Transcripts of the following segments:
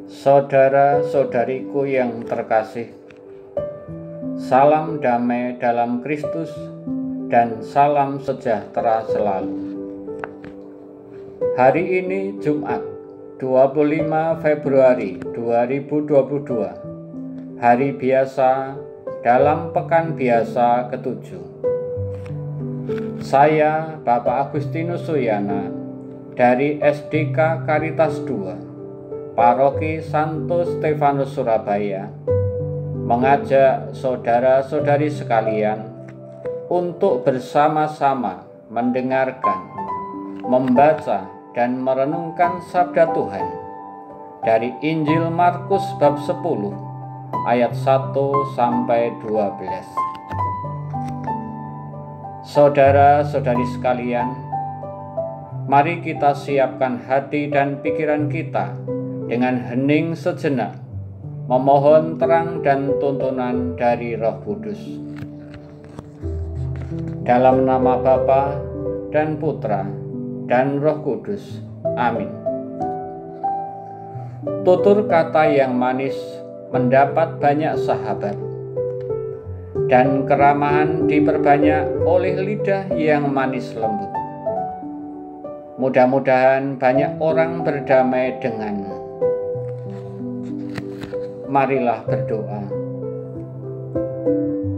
Saudara-saudariku yang terkasih, salam damai dalam Kristus dan salam sejahtera selalu. Hari ini Jumat 25 Februari 2022, hari biasa dalam pekan biasa ketujuh. Saya Bapak Agustinus Suyana dari SDK Karitas II, Paroki Santo Stefanus Surabaya, mengajak saudara-saudari sekalian untuk bersama-sama mendengarkan, membaca, dan merenungkan sabda Tuhan dari Injil Markus bab 10 ayat 1 sampai 12. Saudara-saudari sekalian, mari kita siapkan hati dan pikiran kita dengan hening sejenak, memohon terang dan tuntunan dari Roh Kudus. Dalam nama Bapa dan Putra dan Roh Kudus. Amin. Tutur kata yang manis mendapat banyak sahabat, dan keramahan diperbanyak oleh lidah yang manis lembut. Mudah-mudahan banyak orang berdamai denganmu. Marilah berdoa.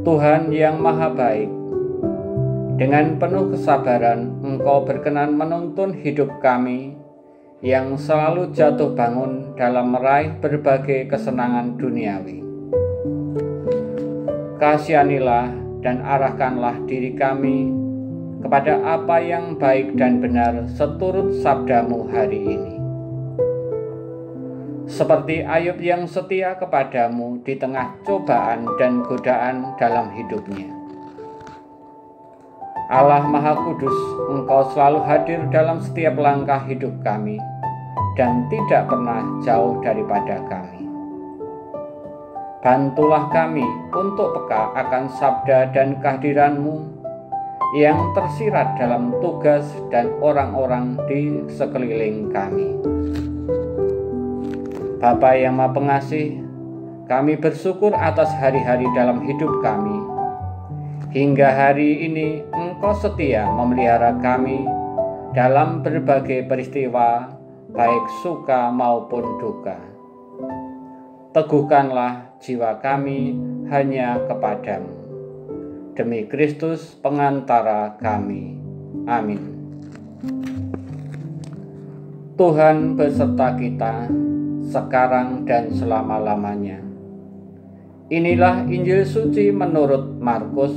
Tuhan yang Maha Baik, dengan penuh kesabaran Engkau berkenan menuntun hidup kami yang selalu jatuh bangun dalam meraih berbagai kesenangan duniawi. Kasihanilah dan arahkanlah diri kami kepada apa yang baik dan benar seturut sabdamu hari ini. Seperti Ayub yang setia kepadamu di tengah cobaan dan godaan dalam hidupnya. Allah Maha Kudus, Engkau selalu hadir dalam setiap langkah hidup kami dan tidak pernah jauh daripada kami. Bantulah kami untuk peka akan sabda dan kehadiran-Mu yang tersirat dalam tugas dan orang-orang di sekeliling kami. Bapa yang Maha Pengasih, kami bersyukur atas hari-hari dalam hidup kami. Hingga hari ini Engkau setia memelihara kami dalam berbagai peristiwa, baik suka maupun duka. Teguhkanlah jiwa kami hanya kepadamu. Demi Kristus pengantara kami. Amin. Tuhan beserta kita sekarang dan selama-lamanya. Inilah Injil suci menurut Markus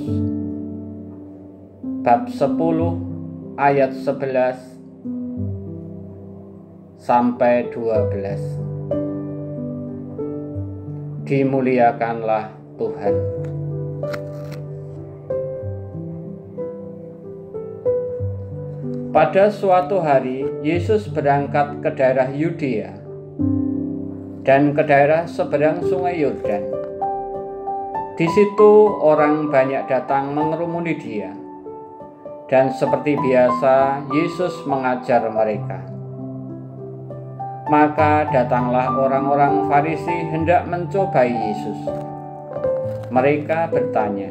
bab 10 ayat 11 sampai 12. Dimuliakanlah Tuhan. Pada suatu hari Yesus berangkat ke daerah Yudea dan ke daerah seberang Sungai Yordan. Di situ orang banyak datang mengerumuni Dia, dan seperti biasa Yesus mengajar mereka. Maka datanglah orang-orang Farisi hendak mencobai Yesus. Mereka bertanya,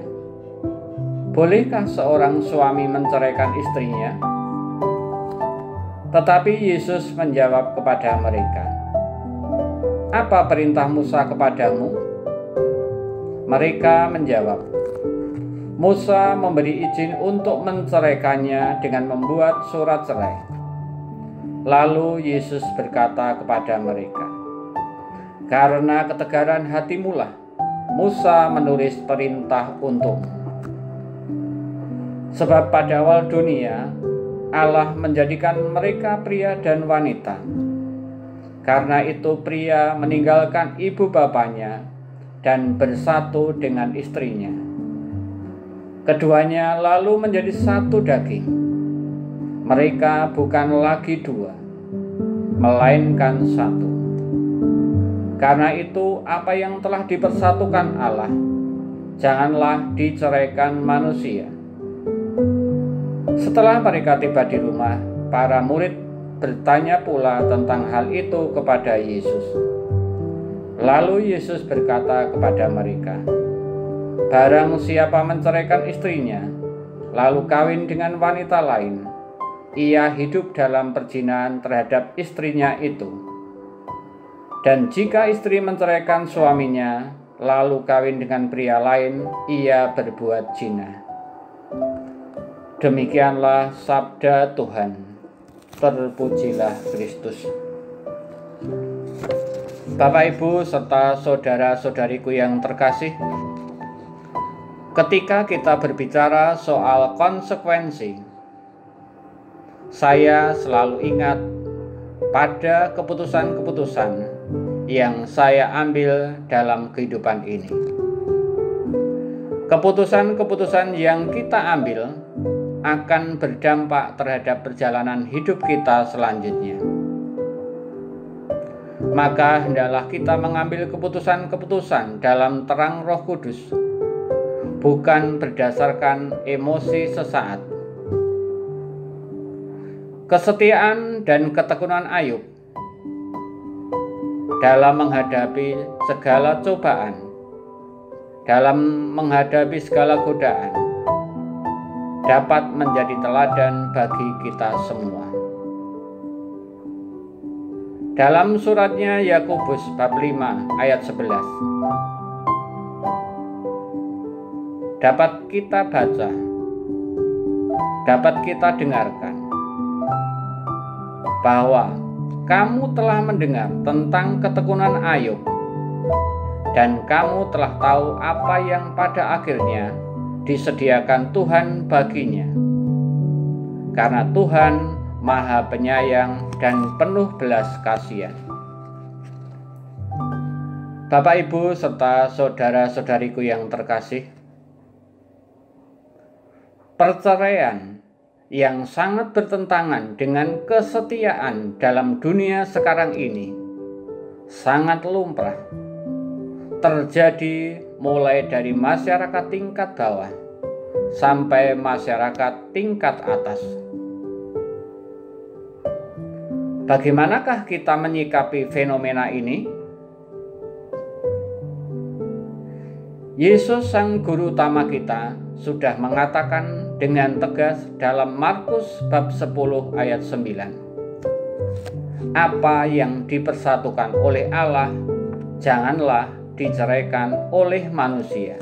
"Bolehkah seorang suami menceraikan istrinya?" Tetapi Yesus menjawab kepada mereka, "Apa perintah Musa kepadamu?" Mereka menjawab, "Musa memberi izin untuk menceraikannya dengan membuat surat cerai." Lalu Yesus berkata kepada mereka, "Karena ketegaran hatimulah Musa menulis perintah untukmu. Sebab pada awal dunia Allah menjadikan mereka pria dan wanita. Karena itu pria meninggalkan ibu bapanya dan bersatu dengan istrinya. Keduanya lalu menjadi satu daging. Mereka bukan lagi dua, melainkan satu. Karena itu apa yang telah dipersatukan Allah, janganlah diceraikan manusia." Setelah mereka tiba di rumah, para murid bertanya pula tentang hal itu kepada Yesus. Lalu Yesus berkata kepada mereka, "Barang siapa menceraikan istrinya, lalu kawin dengan wanita lain, ia hidup dalam perzinahan terhadap istrinya itu. Dan jika istri menceraikan suaminya, lalu kawin dengan pria lain, ia berbuat zina." Demikianlah sabda Tuhan. Terpujilah Kristus. Bapak, Ibu, serta saudara-saudariku yang terkasih, ketika kita berbicara soal konsekuensi, saya selalu ingat pada keputusan-keputusan yang saya ambil dalam kehidupan ini. Keputusan-keputusan yang kita ambil akan berdampak terhadap perjalanan hidup kita selanjutnya. Maka hendaklah kita mengambil keputusan-keputusan dalam terang Roh Kudus, bukan berdasarkan emosi sesaat. Kesetiaan dan ketekunan Ayub dalam menghadapi segala cobaan, dalam menghadapi segala godaan, dapat menjadi teladan bagi kita semua. Dalam suratnya Yakobus bab 5 ayat 11 dapat kita baca, dapat kita dengarkan bahwa kamu telah mendengar tentang ketekunan Ayub, dan kamu telah tahu apa yang pada akhirnya disediakan Tuhan baginya, karena Tuhan Maha Penyayang dan penuh belas kasihan. Bapak, Ibu, serta saudara-saudariku yang terkasih, perceraian yang sangat bertentangan dengan kesetiaan dalam dunia sekarang ini sangat lumrah terjadi mulai dari masyarakat tingkat bawah sampai masyarakat tingkat atas. Bagaimanakah kita menyikapi fenomena ini? Yesus, Sang Guru utama kita, sudah mengatakan dengan tegas dalam Markus bab 10 ayat 9, apa yang dipersatukan oleh Allah, janganlah diceraikan oleh manusia.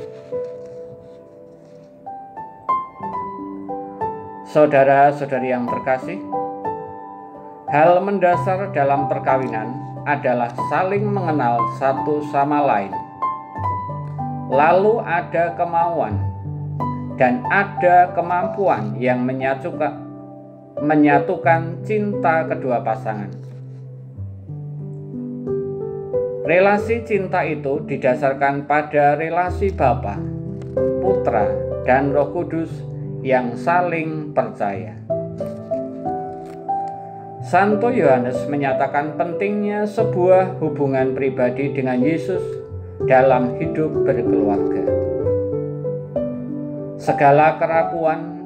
Saudara-saudari yang terkasih, hal mendasar dalam perkawinan adalah saling mengenal satu sama lain. Lalu ada kemauan dan ada kemampuan yang menyatukan cinta kedua pasangan. Relasi cinta itu didasarkan pada relasi Bapa, Putra, dan Roh Kudus yang saling percaya. Santo Yohanes menyatakan pentingnya sebuah hubungan pribadi dengan Yesus dalam hidup berkeluarga. Segala kerapuan,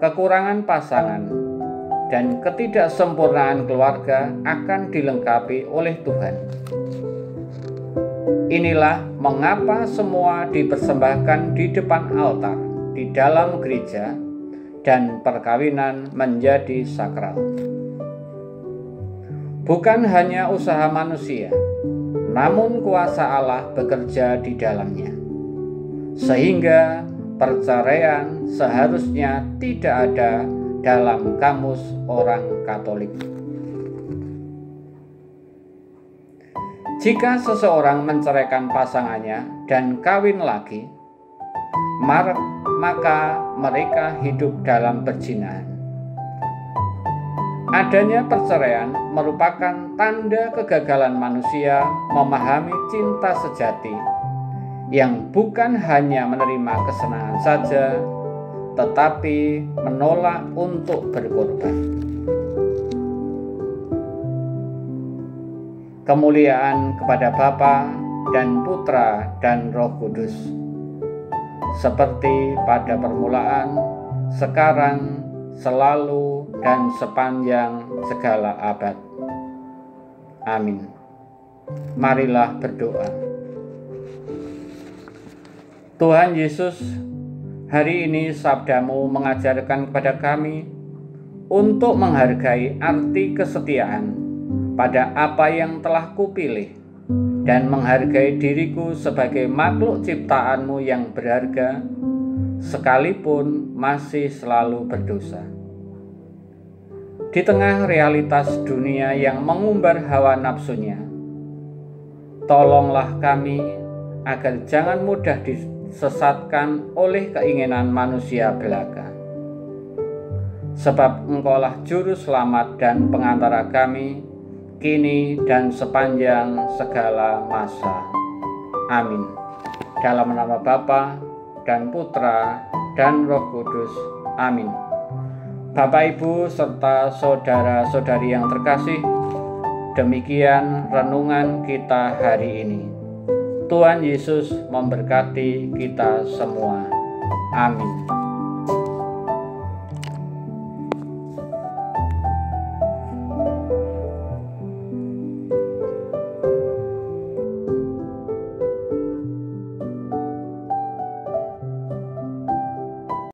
kekurangan pasangan, dan ketidaksempurnaan keluarga akan dilengkapi oleh Tuhan. Inilah mengapa semua dipersembahkan di depan altar di dalam gereja dan perkawinan menjadi sakral. Bukan hanya usaha manusia, namun kuasa Allah bekerja di dalamnya, sehingga perceraian seharusnya tidak ada dalam kamus orang Katolik. Jika seseorang menceraikan pasangannya dan kawin lagi, maka mereka hidup dalam perzinahan. Adanya perceraian merupakan tanda kegagalan manusia memahami cinta sejati yang bukan hanya menerima kesenangan saja, tetapi menolak untuk berkorban. Kemuliaan kepada Bapa dan Putra dan Roh Kudus, seperti pada permulaan, sekarang, selalu, dan sepanjang segala abad. Amin. Marilah berdoa. Tuhan Yesus, hari ini sabda-Mu mengajarkan kepada kami untuk menghargai arti kesetiaan pada apa yang telah Kupilih dan menghargai diriku sebagai makhluk ciptaan-Mu yang berharga, sekalipun masih selalu berdosa. Di tengah realitas dunia yang mengumbar hawa nafsunya, tolonglah kami agar jangan mudah disesatkan oleh keinginan manusia belaka. Sebab Engkaulah juru selamat dan pengantara kami, kini dan sepanjang segala masa. Amin. Dalam nama Bapa dan Putra dan Roh Kudus. Amin. Bapak, Ibu, serta saudara-saudari yang terkasih, demikian renungan kita hari ini. Tuhan Yesus memberkati kita semua. Amin.